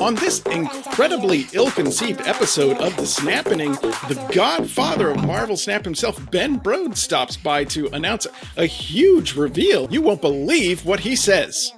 On this incredibly ill-conceived episode of the Snappening, the godfather of Marvel Snap himself, Ben Brode, stops by to announce a huge reveal. You won't believe what he says.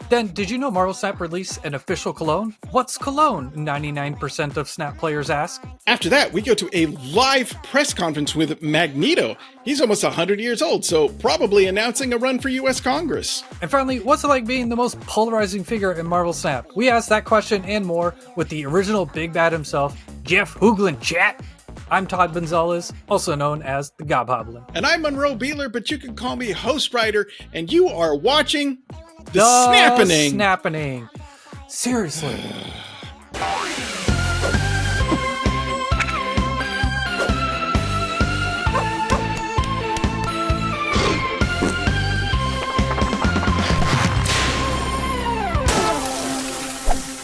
Then, did you know Marvel Snap released an official cologne? What's cologne? 99% of Snap players ask. After that, we go to a live press conference with Magneto. He's almost 100 years old, so probably announcing a run for US Congress. And finally, what's it like being the most polarizing figure in Marvel Snap? We asked that question and more with the original Big Bad himself, Jeff Hoogland, chat. I'm Todd Gonzalez, also known as the Gobhoblin. And I'm Monroe Beeler, but you can call me Host Writer, and you are watching The Snappening. Snappening. Seriously.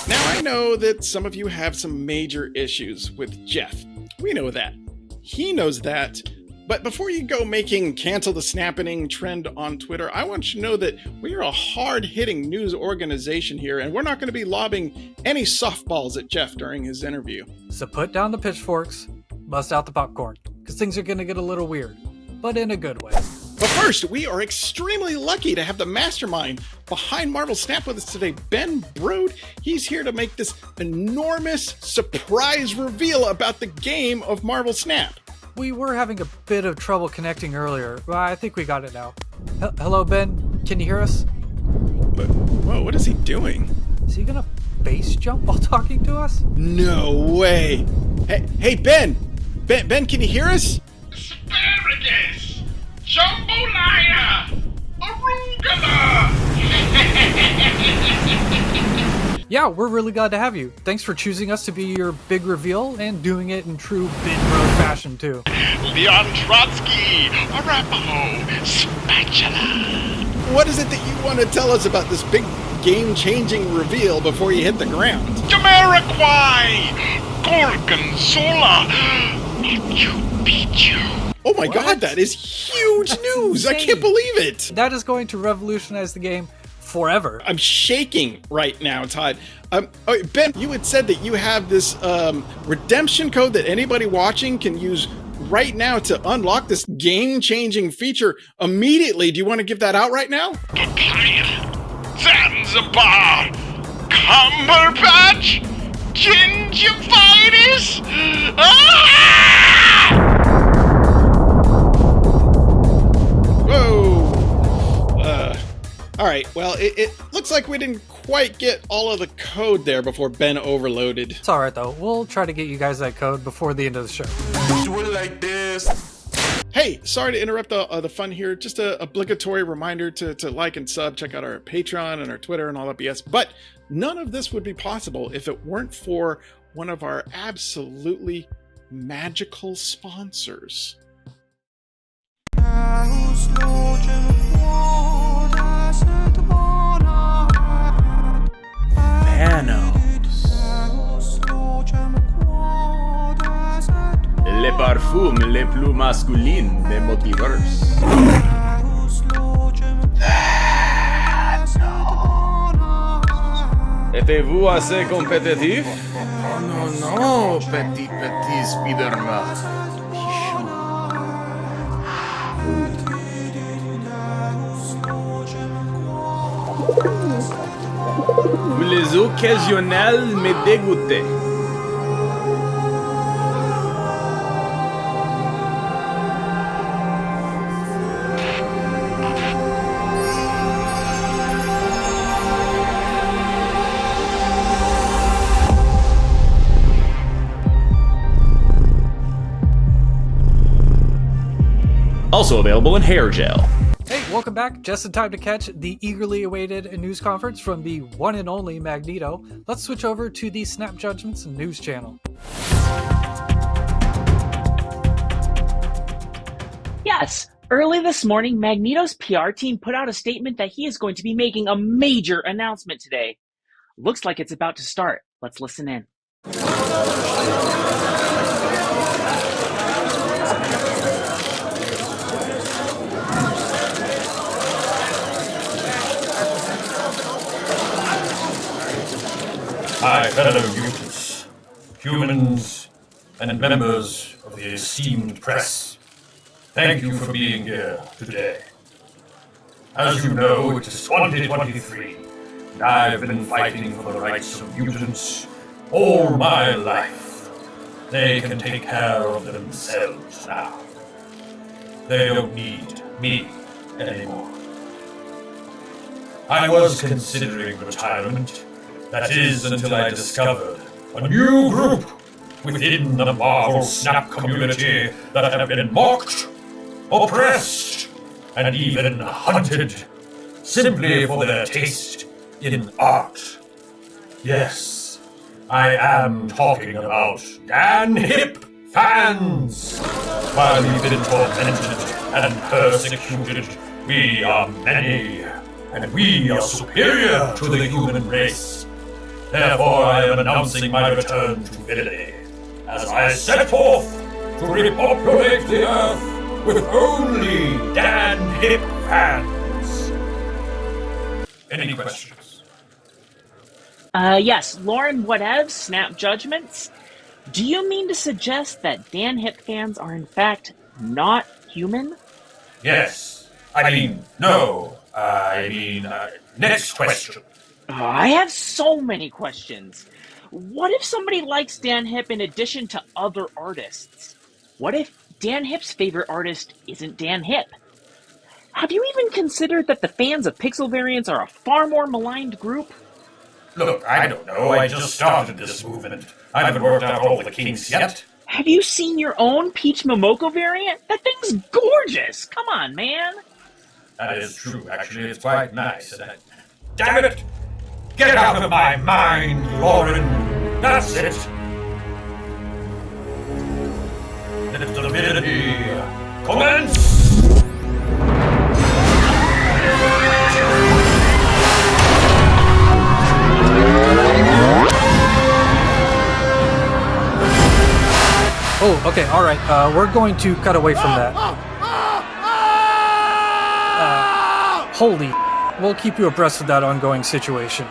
Now, I know that some of you have some major issues with Jeff. We know that. He knows that. But before you go making cancel the Snappening trend on Twitter, I want you to know that we are a hard-hitting news organization here, and we're not going to be lobbing any softballs at Jeff during his interview. So put down the pitchforks, bust out the popcorn, because things are going to get a little weird, but in a good way. But first, we are extremely lucky to have the mastermind behind Marvel Snap with us today, Ben Brode. He's here to make this enormous surprise reveal about the game of Marvel Snap. We were having a bit of trouble connecting earlier, but I think we got it now. Hello, Ben. Can you hear us? But, whoa, what is he doing? Is he gonna base jump while talking to us? No way. Hey, Ben. Ben, can you hear us? Asparagus! Jambalaya! Arugula! Yeah, we're really glad to have you. Thanks for choosing us to be your big reveal and doing it in true Ben Brode fashion, too. Leon Trotsky! Arapaho! Spatula! What is it that you want to tell us about this big game-changing reveal before you hit the ground? Jamiroquai! Gorgonzola! Machu Picchu! Oh my God, that is huge news! I can't believe it! That is going to revolutionize the game forever. I'm shaking right now, Todd. Ben, you had said that you have this redemption code that anybody watching can use right now to unlock this game-changing feature immediately. Do you want to give that out right now? Papaya! Zanzibar! Cumberbatch! Gingivitis! Ah! Whoa! All right, well, it looks like we didn't quite get all of the code there before Ben overloaded. It's alright though, we'll try to get you guys that code before the end of the show. Do it like this. Hey, sorry to interrupt the fun here. Just an obligatory reminder to like and sub, check out our Patreon and our Twitter and all that BS. But none of this would be possible if it weren't for one of our absolutely magical sponsors. Les parfums les plus masculines des multiverse. Êtes-vous assez compétitif? Oh non, petit Spider-Man. Vous les occasionnels me dégoûtez. Also available in hair gel. Hey, welcome back. Just in time to catch the eagerly awaited news conference from the one and only Magneto. Let's switch over to the Snap Judgments news channel. Yes, early this morning, Magneto's PR team put out a statement that he is going to be making a major announcement today. Looks like it's about to start. Let's listen in. My fellow mutants, humans, and members of the esteemed press, thank you for being here today. As you know, it is 2023, and I've been fighting for the rights of mutants all my life. They can take care of themselves now. They don't need me anymore. I was considering retirement. That is, until I discovered a new group within the Marvel Snap community that have been mocked, oppressed, and even hunted simply for their taste in art. Yes, I am talking about Dan Hip fans. While we've been tormented and persecuted, we are many, and we are superior to the human race. Therefore, I am announcing my return to villainy, as I set forth to repopulate the Earth with only Dan Hip fans. Any questions? Yes, Lauren Whatev, Snap Judgments. Do you mean to suggest that Dan Hip fans are in fact not human? Yes. No. Next question. I have so many questions. What if somebody likes Dan Hip in addition to other artists? What if Dan Hip's favorite artist isn't Dan Hip? Have you even considered that the fans of Pixel variants are a far more maligned group? Look, I don't know. I just started this movement. I haven't worked out all the kinks yet. Have you seen your own Peach Momoko variant? That thing's gorgeous! Come on, man! That is true, actually. It's quite nice. Damn it! Get out of my mind, Lauren! That's it! Let the villainy commence! Oh, okay, alright. We're going to cut away from that. Holy. We'll keep you abreast of that ongoing situation.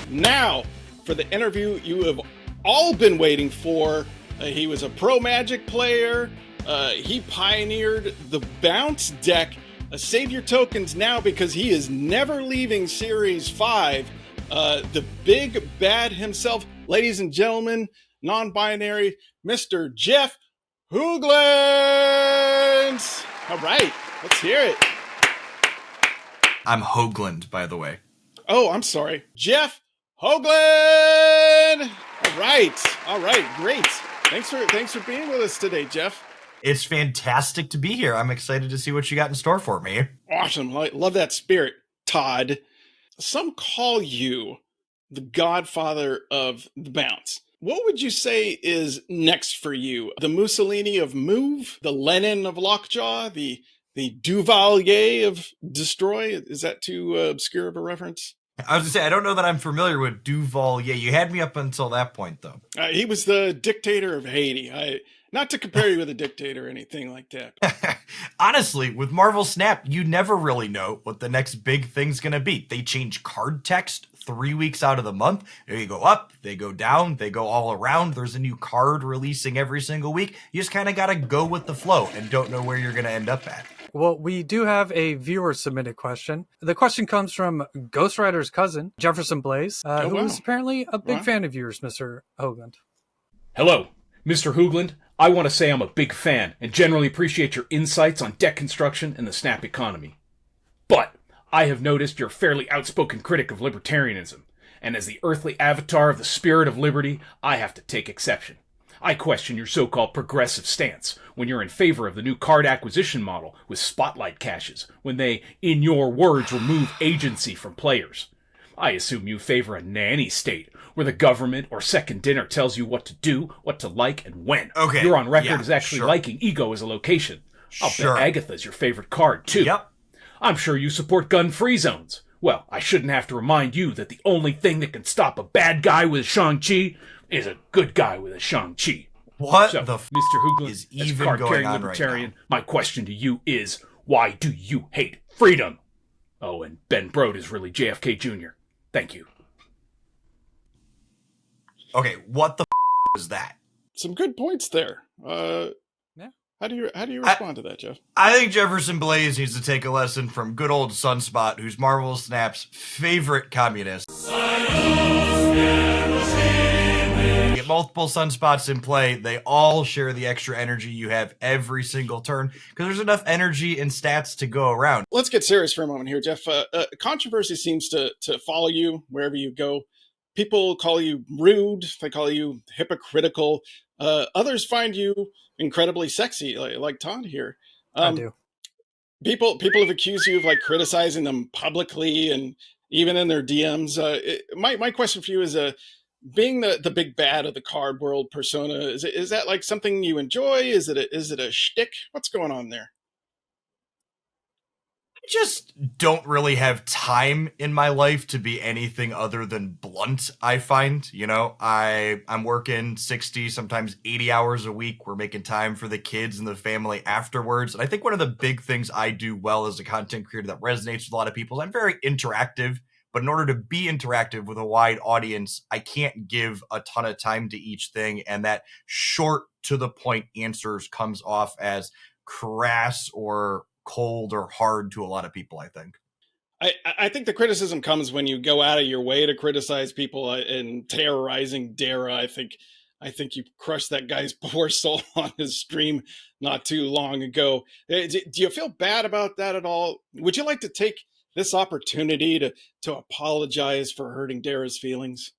Now, for the interview you have all been waiting for. He was a pro Magic player. He pioneered the bounce deck. Save your tokens now because he is never leaving Series 5. The big bad himself, ladies and gentlemen, non-binary, Mr. Jeff Hoogland! All right, let's hear it. I'm Hoogland, by the way. Oh, I'm sorry. Jeff Hoogland! All right, great. Thanks for being with us today, Jeff. It's fantastic to be here. I'm excited to see what you got in store for me. Awesome. I love that spirit, Todd. Some call you the godfather of the bounce. What would you say is next for you? The Mussolini of Move? The Lenin of Lockjaw? The Duvalier of Destroy? Is that too obscure of a reference? I was going to say, I don't know that I'm familiar with Duvalier. You had me up until that point, though. He was the dictator of Haiti. Not to compare you with a dictator or anything like that. Honestly, with Marvel Snap, you never really know what the next big thing's going to be. They change card text 3 weeks out of the month. They go up, they go down, they go all around. There's a new card releasing every single week. You just kind of got to go with the flow and don't know where you're going to end up at. Well, we do have a viewer-submitted question. The question comes from Ghost Rider's cousin, Jefferson Blaze, who is apparently a big fan of yours, Mr. Hoogland. Hello, Mr. Hoogland. I want to say I'm a big fan and generally appreciate your insights on deck construction and the Snap economy. But I have noticed you're a fairly outspoken critic of libertarianism, and as the earthly avatar of the spirit of liberty, I have to take exception. I question your so-called progressive stance when you're in favor of the new card acquisition model with spotlight caches, when they, in your words, remove agency from players. I assume you favor a nanny state, where the government or second dinner tells you what to do, what to like, and when. Okay, you're on record as actually liking Ego as a location. I'll bet Agatha's your favorite card, too. Yep. I'm sure you support gun-free zones. Well, I shouldn't have to remind you that the only thing that can stop a bad guy with a Shang-Chi is a good guy with a Shang-Chi. What so, the Mr. Hoogland, is as even card-carrying going on libertarian, right now? my question to you is, why do you hate freedom? Oh, and Ben Brode is really JFK Jr. Thank you. Okay, what the was that? Some good points there. Yeah. How do you respond to that, Jeff? I think Jefferson Blaze needs to take a lesson from good old Sunspot, who's Marvel Snap's favorite communist. You get multiple Sunspots in play, they all share the extra energy you have every single turn, because there's enough energy and stats to go around. Let's get serious for a moment here, Jeff. Controversy seems to follow you wherever you go. People call you rude. They call you hypocritical. Others find you incredibly sexy, like Todd here. I do. People have accused you of like criticizing them publicly and even in their DMs. My question for you is, being the big bad of the card world persona, is that like something you enjoy? Is it a shtick? What's going on there? I just don't really have time in my life to be anything other than blunt, I find. You know, I'm working 60, sometimes 80 hours a week. We're making time for the kids and the family afterwards. And I think one of the big things I do well as a content creator that resonates with a lot of people is I'm very interactive. But in order to be interactive with a wide audience, I can't give a ton of time to each thing. And that short to the point answers comes off as crass or cold or hard to a lot of people, I think. I think the criticism comes when you go out of your way to criticize people and terrorizing Dara. I think you crushed that guy's poor soul on his stream not too long ago. Do you feel bad about that at all? Would you like to take this opportunity to apologize for hurting Dara's feelings?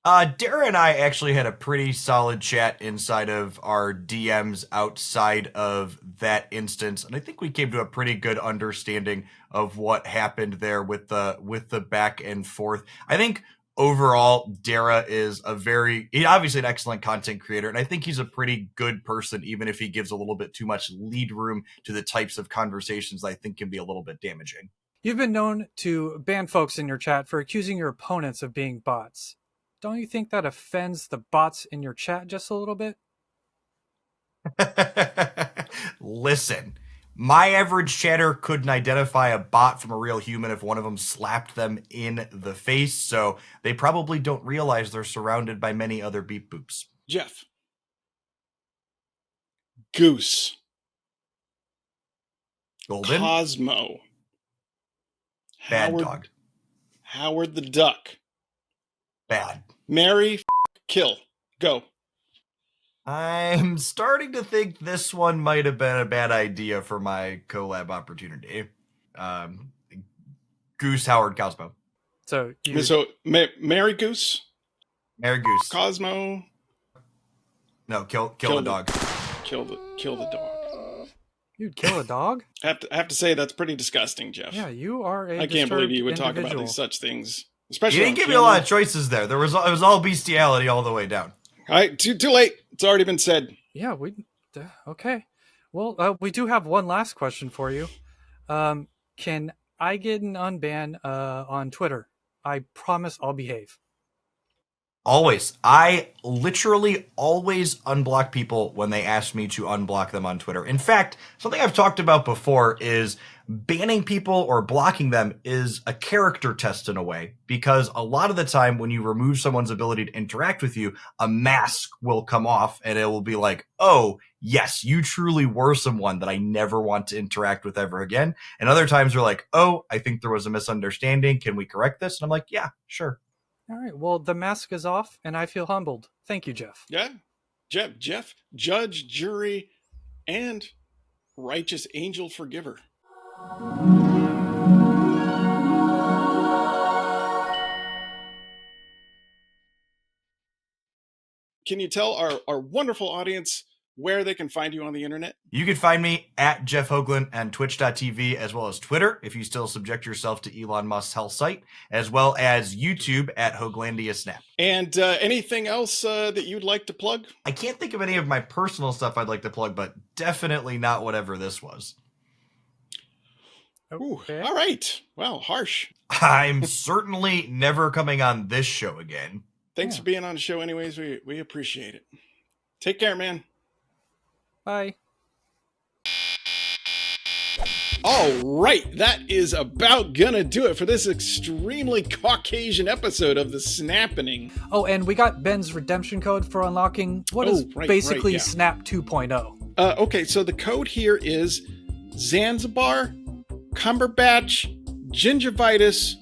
Dara and I actually had a pretty solid chat inside of our DMs outside of that instance, and I think we came to a pretty good understanding of what happened there with the back and forth. I think overall, Dara is he's obviously an excellent content creator, and I think he's a pretty good person, even if he gives a little bit too much lead room to the types of conversations that I think can be a little bit damaging. You've been known to ban folks in your chat for accusing your opponents of being bots. Don't you think that offends the bots in your chat just a little bit? Listen, my average chatter couldn't identify a bot from a real human if one of them slapped them in the face, so they probably don't realize they're surrounded by many other beep boops. Jeff. Goose. Golden? Cosmo. Bad dog. Howard the Duck. Bad. Mary, kill. Go. I'm starting to think this one might have been a bad idea for my collab opportunity. Goose, Howard, Cosmo. So Mary Goose? Mary Goose. Cosmo? No, kill the dog. Kill the dog. You'd kill a dog? I have to say that's pretty disgusting, Jeff. Yeah, you are a I can't believe you would disturbed talk about individual. such things. Especially You didn't give me a lot of choices there. It was all bestiality all the way down. All right, too late. It's already been said. Yeah, okay. Well, we do have one last question for you. Can I get an unban on Twitter? I promise I'll behave. Always. I literally always unblock people when they ask me to unblock them on Twitter. In fact, something I've talked about before is banning people or blocking them is a character test in a way, because a lot of the time when you remove someone's ability to interact with you, a mask will come off and it will be like, oh, yes, you truly were someone that I never want to interact with ever again. And other times they're like, oh, I think there was a misunderstanding. Can we correct this? And I'm like, yeah, sure. All right. Well, the mask is off, and I feel humbled. Thank you, Jeff. Yeah. Jeff, judge, jury, and righteous angel forgiver. Can you tell our wonderful audience where they can find you on the internet? You can find me at Jeff Hoogland on twitch.tv, as well as Twitter, if you still subject yourself to Elon Musk's hell site, as well as YouTube at Hooglandia Snap. And anything else that you'd like to plug? I can't think of any of my personal stuff I'd like to plug, but definitely not whatever this was. Okay. Ooh, all right. Well, harsh. I'm certainly never coming on this show again. Thanks for being on the show anyways. We appreciate it. Take care, man. Bye. All right, that is about gonna do it for this extremely Caucasian episode of the Snappening. Oh, and we got Ben's redemption code for unlocking what is basically yeah. Snap 2.0. Okay, so the code here is Zanzibar, Cumberbatch, Gingivitis,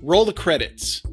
roll the credits.